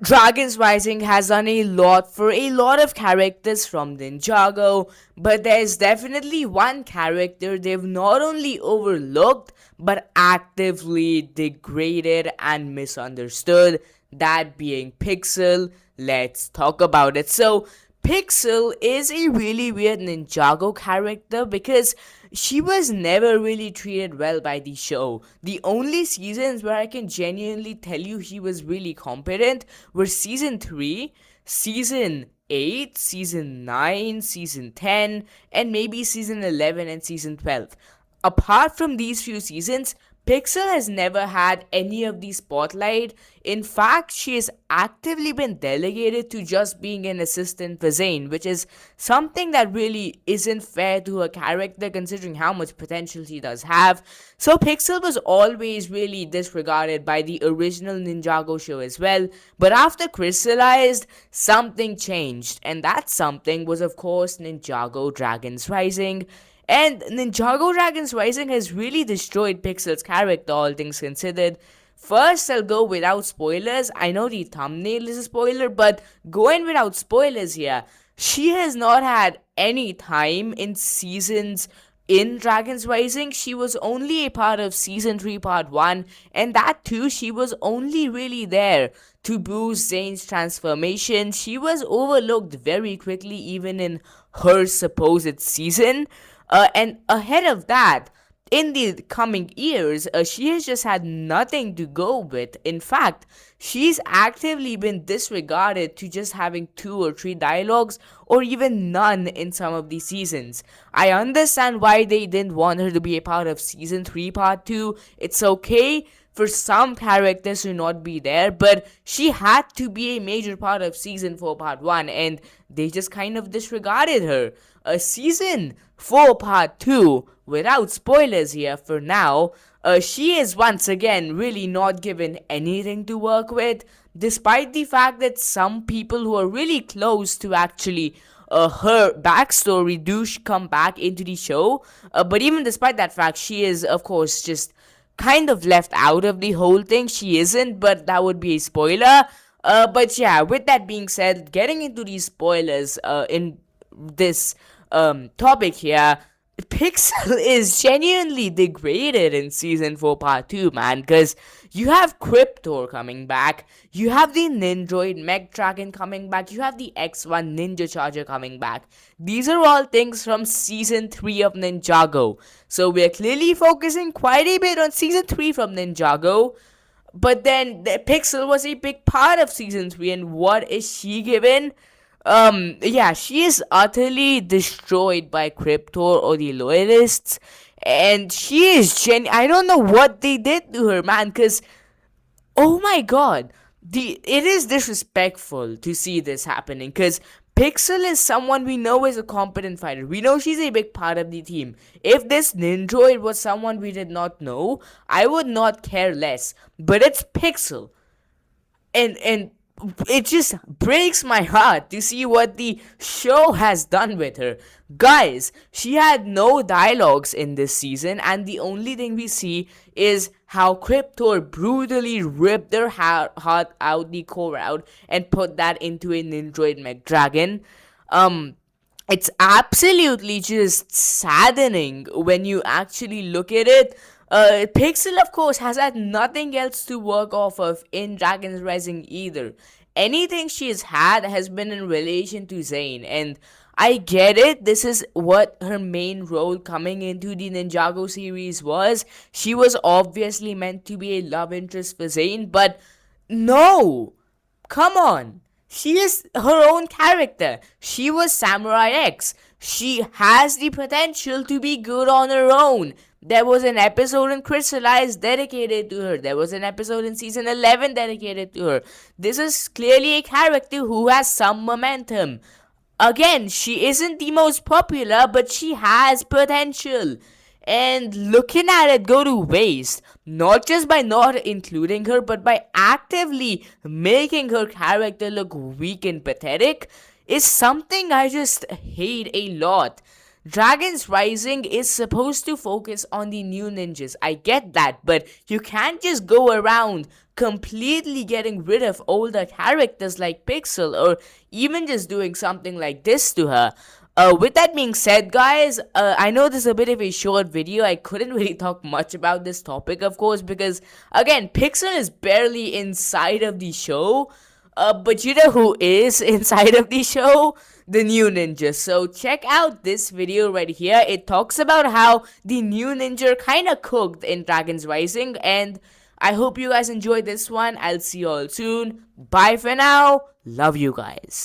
Dragons Rising has done a lot for a lot of characters from Ninjago, but there's definitely one character they've not only overlooked but actively degraded and misunderstood, that being Pixel. Let's talk about it. So, Pixel is a really weird Ninjago character because she was never really treated well by the show. The only seasons where I can genuinely tell you she was really competent were season 3, season 8, season 9, season 10, and maybe season 11 and season 12. Apart from these few seasons, Pixel has never had any of the spotlight. In fact, she has actively been delegated to just being an assistant for Zane, which is something that really isn't fair to her character considering how much potential she does have. So Pixel was always really disregarded by the original Ninjago show as well, but after Crystallized, something changed, and that something was of course Ninjago Dragons Rising. And Ninjago Dragons Rising has really destroyed Pixel's character, all things considered. First, I'll go without spoilers. I know the thumbnail is a spoiler, but going without spoilers here, she has not had any time in seasons in Dragons Rising. She was only a part of season 3, part 1, and that too, she was only really there to boost Zane's transformation. She was overlooked very quickly, even in her supposed season. And ahead of that, in the coming years, she has just had nothing to go with. In fact, she's actively been disregarded to just having 2 or 3 dialogues or even none in some of these seasons. I understand why they didn't want her to be a part of season 3 part 2. It's okay for some characters to not be there, but she had to be a major part of season 4 part 1 and they just kind of disregarded her. A season 4 part 2, without spoilers here for now, she is once again really not given anything to work with, despite the fact that some people who are really close to actually her backstory do come back into the show. But even despite that fact, she is, of course, just kind of left out of the whole thing. She isn't, but that would be a spoiler. But yeah, with that being said, getting into these spoilers in this topic here, Pixel is genuinely degraded in season 4 part 2, man, because you have Cryptor coming back, you have the Nindroid Mech Dragon coming back, you have the X1 Ninja Charger coming back. These are all things from season 3 of Ninjago. So we're clearly focusing quite a bit on season 3 from Ninjago. But then the Pixel was a big part of season 3, and what is she given? Yeah, she is utterly destroyed by Cryptor or the loyalists, and she is I don't know what they did to her, man, because oh my god, it is disrespectful to see this happening, because Pixel is someone we know is a competent fighter. We know she's a big part of the team. If this Nindroid was someone we did not know, I would not care less. But it's Pixel. And it just breaks my heart to see what the show has done with her. Guys, she had no dialogues in this season, and the only thing we see is how Cryptor brutally ripped her heart out the core out and put that into a Nindroid Mech Dragon. It's absolutely just saddening when you actually look at it. Pixel, of course, has had nothing else to work off of in Dragon's Rising either. Anything she's had has been in relation to Zane, and I get it. This is what her main role coming into the Ninjago series was. She was obviously meant to be a love interest for Zane, but no! Come on! She is her own character. She was Samurai X. She has the potential to be good on her own. There was an episode in Crystallized dedicated to her. There was an episode in season 11 dedicated to her. This is clearly a character who has some momentum. Again, she isn't the most popular, but she has potential. And looking at it go to waste, not just by not including her, but by actively making her character look weak and pathetic, is something I just hate a lot. Dragons Rising is supposed to focus on the new ninjas. I get that, but you can't just go around completely getting rid of older characters like Pixel, or even just doing something like this to her. With that being said, guys, I know this is a bit of a short video. I couldn't really talk much about this topic, of course, because again, Pixel is barely inside of the show. But you know who is inside of the show? The new ninja. So check out this video right here. It talks about how the new ninja kind of cooked in Dragon's Rising, and I hope you guys enjoyed this one. I'll see you all soon. Bye for now. Love you guys.